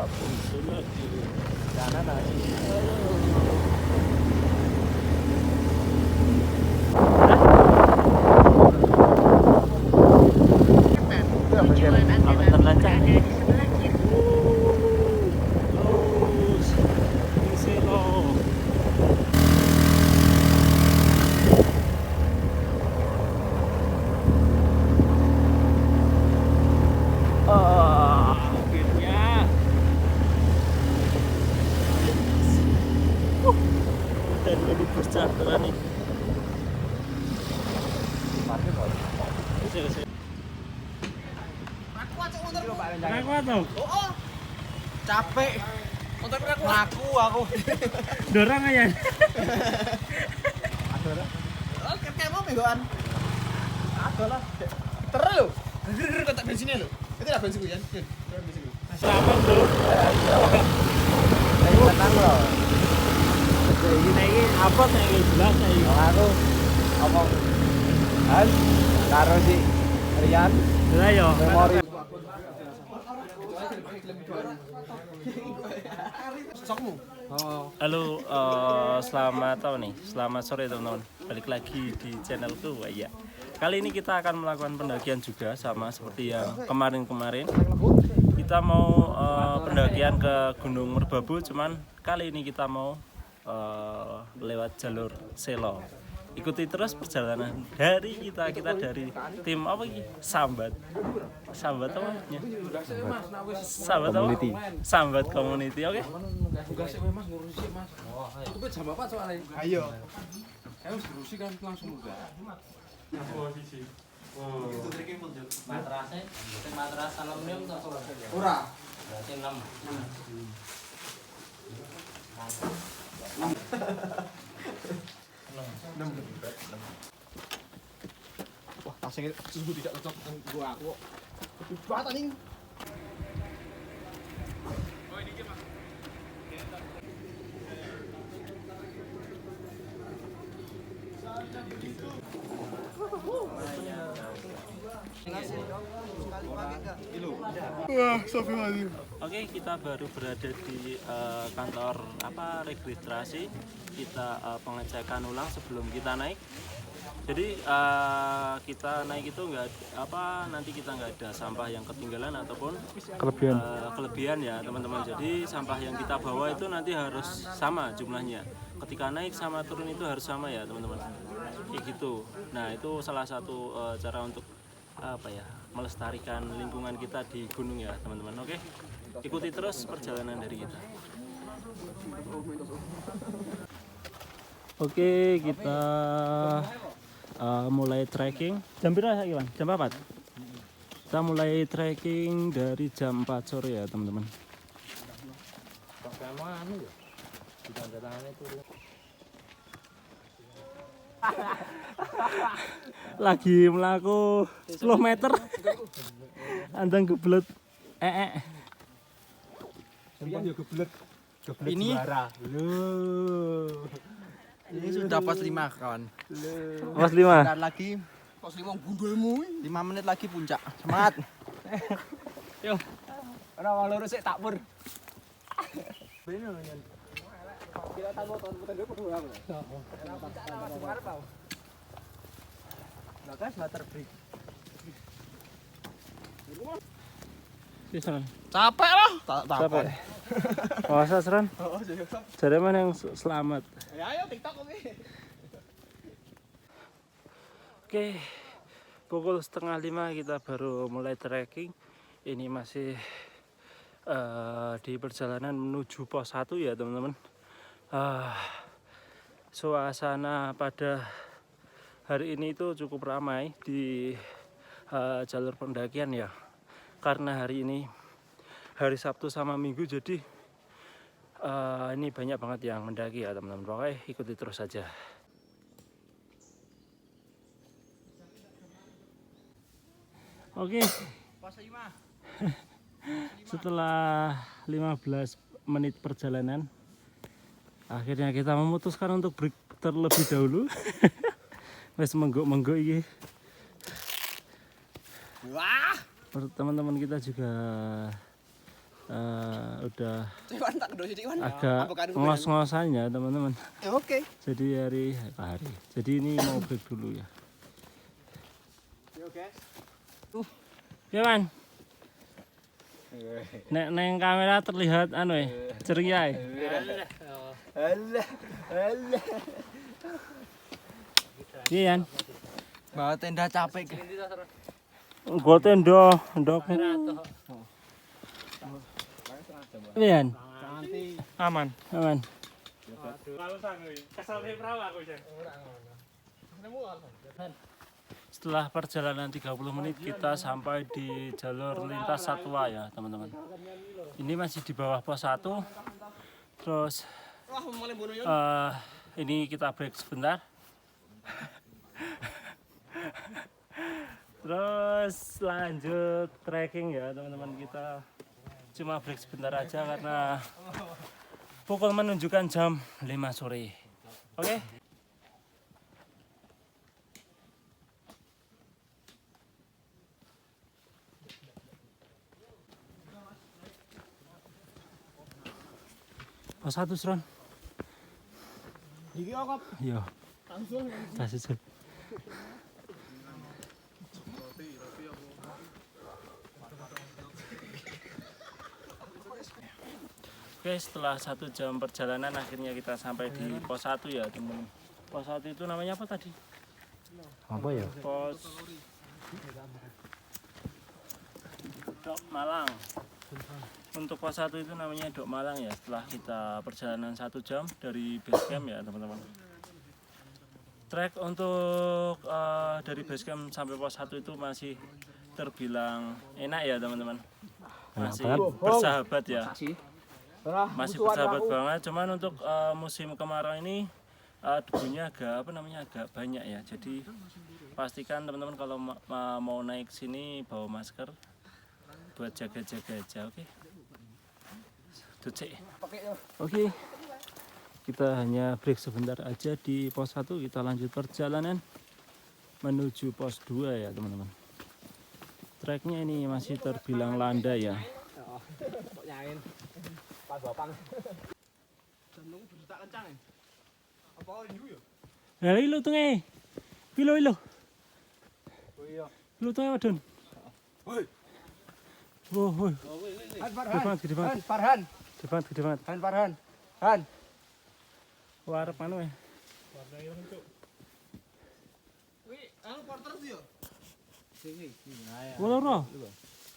mantap. Kanan lagi. Apa terlancar nih? Charteran nih. Aku tuh. Oh, capek. Untuk ngaku aku. Dorong aja. Oh, kayak mau megoan. Ada lah. Terus lo. Ger kotak bensinnya lo. Itu lah bensin gue kan. Bensin gue. Selamat bro. Tenang lo. Ini apa nih jelas nih. Aku ngomong Has karo si Rian Lah yo. memori Halo, selamat tahun nih. Selamat sore teman-teman. Balik lagi di channelku, ya. Kali ini kita akan melakukan pendakian juga sama seperti yang kemarin-kemarin. Kita mau pendakian ke Gunung Merbabu, cuman kali ini kita mau lewat jalur Selo. Ikuti terus perjalanan dari kita dari tim apa ini? Sambat apa namanya? Sambat community. Sambat community, oke? Mas ngurusi Mas. Itu jam apa soalnya? ayo Harus ngurusi kan langsung udah. Matrasnya, matras aluminium atau ora berarti 6. wah tasnya sungguh tidak cocok dengan gua aku banget anjing Oke, kita baru berada di kantor registrasi. Kita pengecekan ulang sebelum kita naik. Jadi kita naik itu nanti kita nggak ada sampah yang ketinggalan ataupun kelebihan ya teman-teman. Jadi sampah yang kita bawa itu nanti harus sama jumlahnya. Ketika naik sama turun itu harus sama ya teman-teman. Kayak gitu. Nah itu salah satu cara untuk melestarikan lingkungan kita di gunung ya teman-teman. Oke, ikuti terus perjalanan dari kita. Oke, kita mulai trekking. Jam berapa Iwan? Jam 4. Kita mulai trekking dari jam 4 sore ya teman-teman. Lagi melaku 10 meter. Andang gebelet ini juara. ini sudah pos 5 kawan Mas 5. bentar lagi pos 5 gundulmu 5 menit lagi puncak semangat Yo. ora wong loro sik tak pur kita tahu tahun putar dulu kudu aku. Bagas water break. Sisan. Capek loh, Capek. Masa Seran? Oh, jadi Jadi mana yang selamat? ya ayo TikTok oke. Oke, pukul 4:30 kita baru mulai trekking. Ini masih di perjalanan menuju pos 1 ya teman-teman. Suasana pada hari ini itu cukup ramai di jalur pendakian ya, karena hari ini hari Sabtu sama Minggu, jadi ini banyak banget yang mendaki ya teman-teman. Pokoknya ikuti terus saja. Oke, setelah 15 menit perjalanan, akhirnya kita memutuskan untuk break terlebih dahulu. Wes menggok-menggok iki. Wah, Teman-teman kita juga udah Iwan tak kedua sih Iwan. agak Apa kan? ngos-ngosan ya teman-teman. Oke. Jadi jadi ini mau break dulu ya. Oke. Ya man. Neng kamera terlihat ceria. Alah. Iya Yan. Bawa tenda capek. Gue tendo, ndok. Iya Yan. Aman. Setelah perjalanan 30 menit kita sampai di jalur lintas satwa ya teman-teman. Ini masih di bawah pos 1. Terus ini kita break sebentar. Terus lanjut trekking ya teman-teman. Kita cuma break sebentar aja karena pukul menunjukkan jam 5 sore. Oke. Pos 1 Sron. Iki kok Iya. langsung. Tas susul. Oke, setelah 1 jam perjalanan akhirnya kita sampai di pos 1 ya teman-teman. Pos 1 itu namanya apa tadi? Apa ya? Pos Dok Malang. Untuk pos 1 itu namanya Dok Malang ya. Setelah kita perjalanan 1 jam dari base camp ya teman-teman. Trek untuk dari base camp sampai pos 1 itu masih terbilang enak ya teman-teman. Masih bersahabat ya. Masih bersahabat banget. Cuman untuk musim kemarau ini debunya agak banyak ya. Jadi pastikan teman-teman kalau mau naik sini bawa masker buat jaga-jaga aja, oke? Oke. Kita hanya break sebentar aja di pos 1, kita lanjut perjalanan menuju pos 2 ya teman-teman. Treknya ini masih terbilang landai ya. Nyain. Pas bapang. Jantung berdetak kencang ya. Apa rindu ya? Lah ilo tenge. Pilo. Oh iya. Ilo tenge wadon. Woi. Woi. Gede banget. Farhan. Gede banget. Farhan. Han. Warep anu ya. Warna ireng cuk. Wih, anu porter sih yo. Sini. Loro.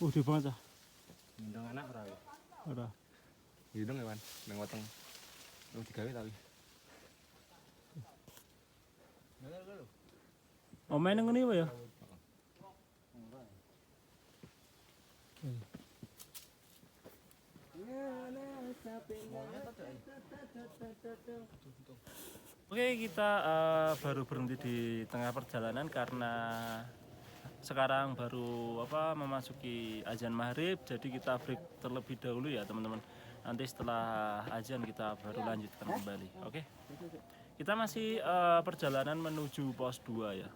Gede banget ah. Ndong anak ora. Ora. Hidung ya, Wan. Nang weteng. Lu digawe tapi. Omae nang ngene wae ya. Oke, kita baru berhenti di tengah perjalanan karena sekarang baru memasuki azan maghrib, jadi kita break terlebih dahulu ya teman-teman. Nanti setelah azan kita baru lanjutkan kembali. Oke. Kita masih perjalanan menuju pos 2 ya.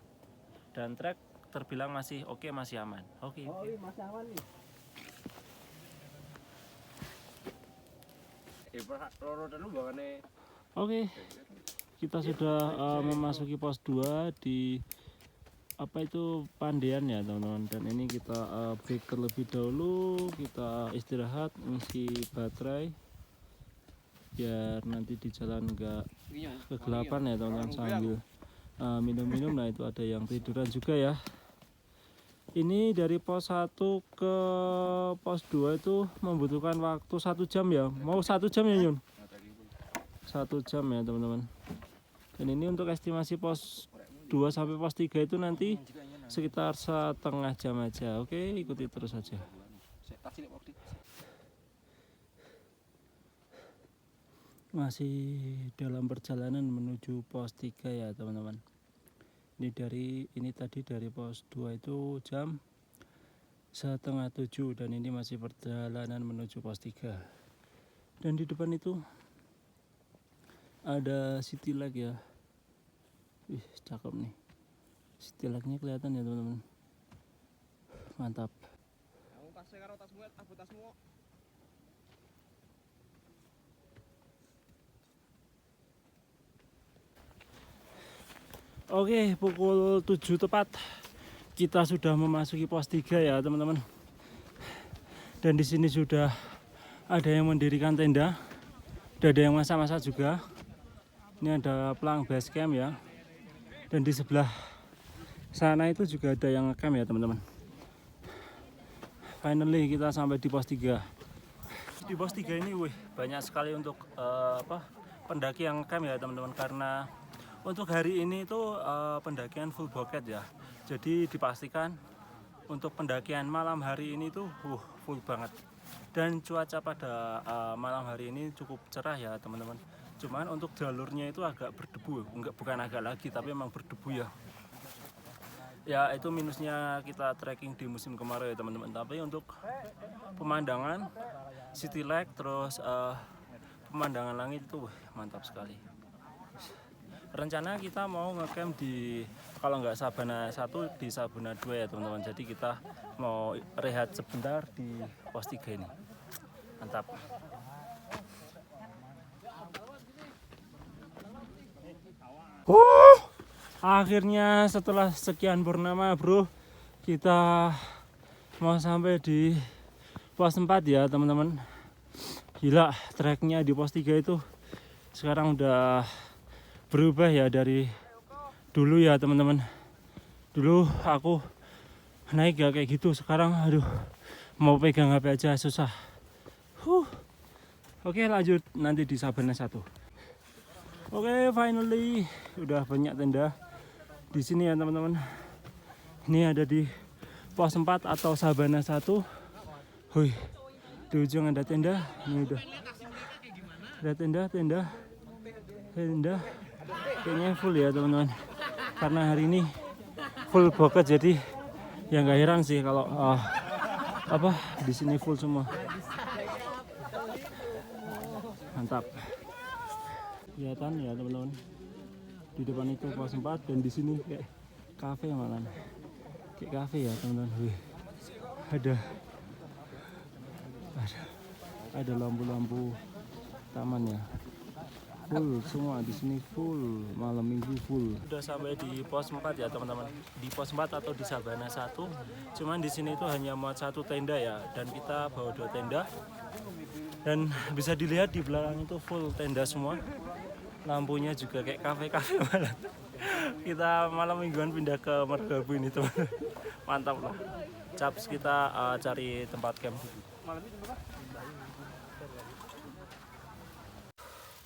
Dan trek terbilang masih oke, masih aman. Oke. Masih aman nih. Oke. Kita sudah memasuki pos 2 di Pandean ya teman-teman. Dan ini kita break terlebih dahulu, kita istirahat, ngisi baterai biar nanti di jalan enggak kegelapan ya teman-teman, sambil minum-minum. Nah itu ada yang tiduran juga ya. Ini dari pos 1 ke pos 2 itu membutuhkan waktu 1 jam ya. Mau 1 jam ya Yun? 1 jam ya teman-teman. Dan ini untuk estimasi pos 2 sampai pos 3 itu nanti sekitar setengah jam aja. Oke, ikuti terus saja. Masih dalam perjalanan menuju pos 3 ya teman-teman. Ini tadi dari pos 2 itu jam 6:30 dan ini masih perjalanan menuju pos 3. Dan di depan itu ada city light ya. Wih, cakep nih. City light-nya kelihatan ya teman-teman. Mantap. Kamu tasnya karo tasmu, tasmu. Oke, pukul 7 tepat kita sudah memasuki pos 3 ya teman-teman. Dan di sini sudah ada yang mendirikan tenda, dan ada yang masak-masak juga. Ini ada pelang base camp ya. Dan di sebelah sana itu juga ada yang ngecamp ya teman-teman. Finally kita sampai di pos 3. Di pos 3 ini banyak sekali untuk pendaki yang ngecamp ya teman-teman, karena untuk hari ini itu pendakian full bucket ya. Jadi dipastikan untuk pendakian malam hari ini tuh full banget. Dan cuaca pada malam hari ini cukup cerah ya teman-teman. Cuman untuk jalurnya itu agak berdebu, bukan agak lagi tapi memang berdebu ya. Ya itu minusnya kita trekking di musim kemarau ya teman-teman. Tapi untuk pemandangan city lake terus pemandangan langit itu mantap sekali. Rencana kita mau ngecamp di, kalau nggak Sabana 1 di Sabana 2 ya teman-teman. Jadi kita mau rehat sebentar di pos 3 ini. Mantap. Akhirnya setelah sekian purnama bro, kita mau sampai di pos 4 ya teman-teman. Gila, treknya di pos 3 itu sekarang udah berubah ya dari dulu ya teman-teman. Dulu aku naik ya kayak gitu, sekarang aduh mau pegang HP aja susah. Oke, lanjut nanti di Sabana 1. Oke, finally udah banyak tenda di sini ya teman-teman. Ini ada di pos 4 atau Sabana 1. Di ujung ada tenda. Ini udah ada tenda. Kayaknya full ya teman-teman, karena hari ini full bucket, jadi ya nggak heran sih kalau di sini full semua. Mantap, kelihatan ya teman-teman, di depan itu pos 4 dan di sini kayak kafe malah, kayak kafe ya teman-teman. Ada lampu-lampu taman ya. Full semua di sini, full malam minggu full. Udah sampai di pos 4 ya teman-teman. Di pos 4 atau di Sabana 1. Cuman di sini itu hanya muat 1 tenda ya, dan kita bawa 2 tenda. Dan bisa dilihat di belakang itu full tenda semua. Lampunya juga kayak kafe-kafe malah. Kita malam mingguan pindah ke Merbabu ini teman. Mantap lah. Caps, kita cari tempat camp.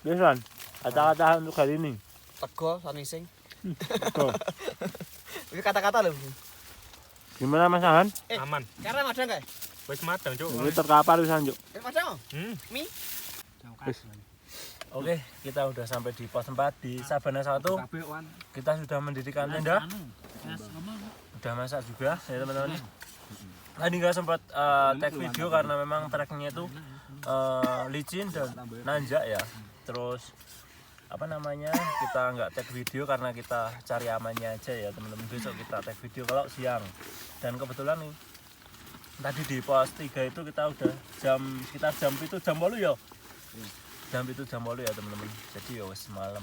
Biasan, kata-kata untuk hari ini. Tego sanising. Betul. Ini kata-kata loh. Gimana Mas Ahan? Aman. Karena ada enggak? Wis madang, Cuk. Ini terkapar wisan, Juk. Madang. Mi. Oke, kita udah sampai di pos 4 di Sabana 1. Kita sudah mendirikan tenda. Udah masak juga ya teman-teman. Tadi nggak sempat take video karena memang treknya itu licin dan nanjak ya. Terus kita nggak take video karena kita cari amannya aja ya teman-teman. Besok kita take video kalau siang. Dan kebetulan nih tadi di pos 3 itu kita udah sekitar jam 8 ya. Jam 8 ya teman-teman. Jadi ya wis malam.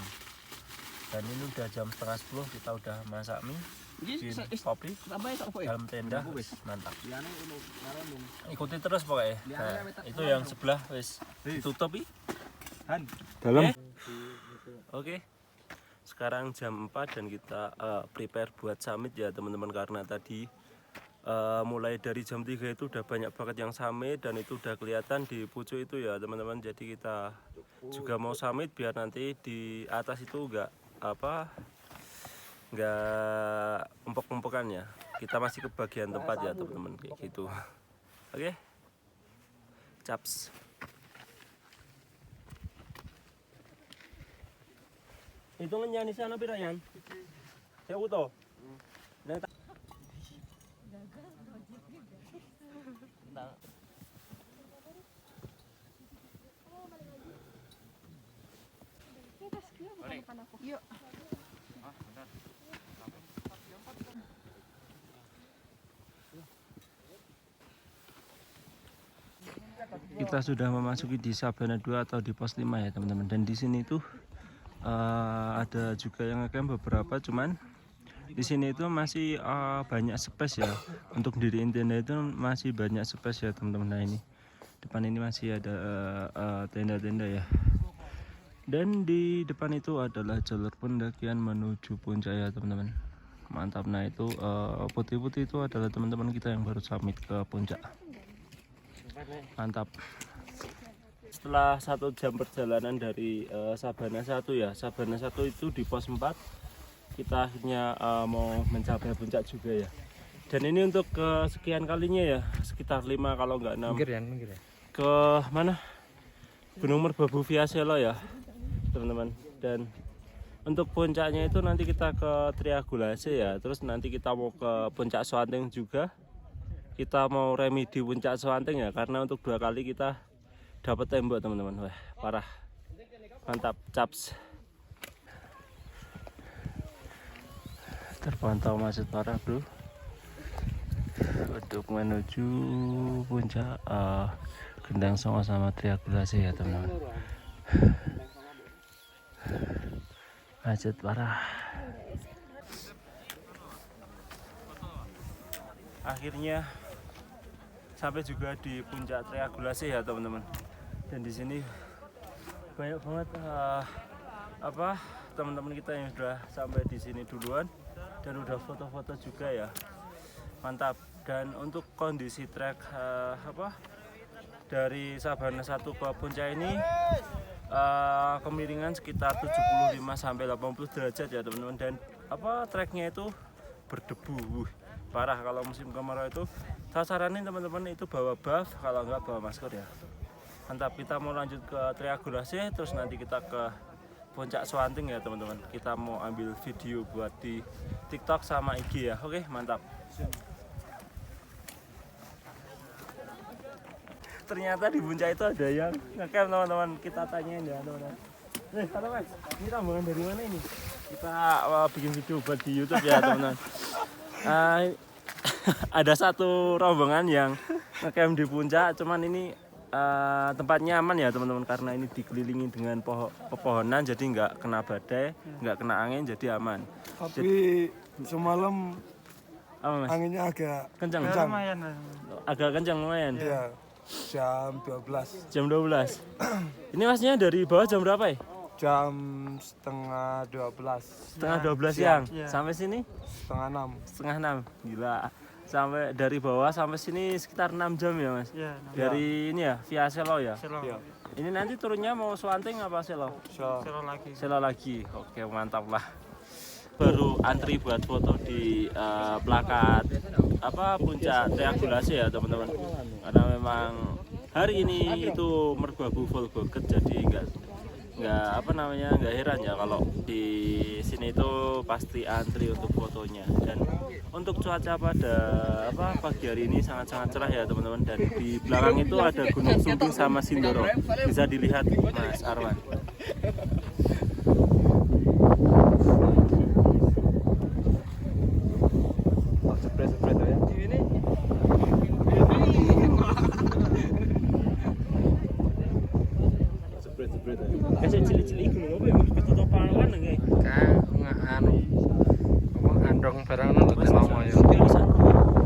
Dan ini udah jam setengah 10, kita udah masak mie, bikin kopi dalam tenda. Mantap. Ikuti terus pokoknya. Nah, itu yang sebelah wis ditutup dalam. Oke. Sekarang jam 4 dan kita prepare buat summit ya teman-teman, karena tadi mulai dari jam 3 itu udah banyak banget yang summit dan itu udah kelihatan di pucuk itu ya teman-teman. Jadi kita juga mau summit biar nanti di atas itu enggak empuk-empukan ya. Kita masih ke bagian tempat ya teman-teman, kayak gitu. Oke. Caps. Itu nyanyi sana pirayan? Saya uto. Yuk. Kita sudah memasuki di Sabana 2 atau di pos 5 ya teman-teman. Dan di sini tuh ada juga yang ngecamp beberapa, cuman di sini itu masih banyak space ya untuk diriin tenda, itu masih banyak space ya teman-teman. Nah ini depan ini masih ada tenda-tenda ya, dan di depan itu adalah jalur pendakian menuju puncak ya teman-teman. Mantap. Nah itu putih-putih itu adalah teman-teman kita yang baru summit ke puncak. Mantap. Setelah 1 jam perjalanan dari Sabana 1 ya, Sabana 1 itu di pos 4, kita akhirnya mau mencapai puncak juga ya. Dan ini untuk kesekian kalinya ya, sekitar 5 kalau nggak 6 Minggir ya. ke mana, Gunung Merbabu via Selo ya teman-teman. Dan untuk puncaknya itu nanti kita ke Triagulase ya, terus nanti kita mau ke Puncak Soanteng juga. Kita mau remi di Puncak Soanteng ya, karena untuk 2 kali kita dapat tembok teman-teman. Wah parah, mantap, caps. Terpantau macet parah bro untuk menuju puncak Gendang Songo sama Triagulase ya teman-teman. Macet parah. Akhirnya sampai juga di puncak Triagulase ya teman-teman. Dan di sini banyak banget teman-teman kita yang sudah sampai di sini duluan dan udah foto-foto juga ya. Mantap. Dan untuk kondisi trek dari Sabana 1 ke puncak ini kemiringan sekitar 75 sampai 80 derajat ya teman-teman. Dan treknya itu berdebu. Parah kalau musim kemarau itu. Saya saranin teman-teman itu bawa buff, kalau enggak bawa masker ya. Mantap. Kita mau lanjut ke Triagulase, terus nanti kita ke Puncak Soanteng ya teman-teman. Kita mau ambil video buat di TikTok sama IG ya. Oke, mantap. Ternyata di puncak itu ada yang ngecam teman-teman. Kita tanyain ya teman-teman. Halo Mas, ini rombongan dari mana ini? Kita bikin video buat di YouTube ya teman-teman. Ada satu rombongan yang ngecamp di puncak, cuman ini tempatnya aman ya teman-teman, karena ini dikelilingi dengan pepohonan, jadi nggak kena badai, nggak kena angin, jadi aman. Tapi semalam anginnya agak kencang. Agak kencang lumayan. Iya, jam 12. Jam 12. Ini masnya dari bawah jam berapa ya? Jam setengah 12. Setengah 12 siang. Sampai sini? Setengah 6. Setengah 6. Gila. Sampai dari bawah sampai sini sekitar 6 jam ya Mas? Iya. Dari ini ya, via Selo ya? Iya. Ini nanti turunnya mau Soanteng apa Selo? Selo lagi. Oke, mantap lah. Baru antri buat foto di plakat puncak Triagulase ya teman-teman. Karena memang hari ini itu Merbabu full bucket, jadi nggak heran ya kalau di sini itu pasti antri untuk fotonya. Dan untuk cuaca pada pagi hari ini sangat-sangat cerah ya teman-teman. Dan di belakang itu ada Gunung Sumbing sama Sindoro, bisa dilihat Mas Arman.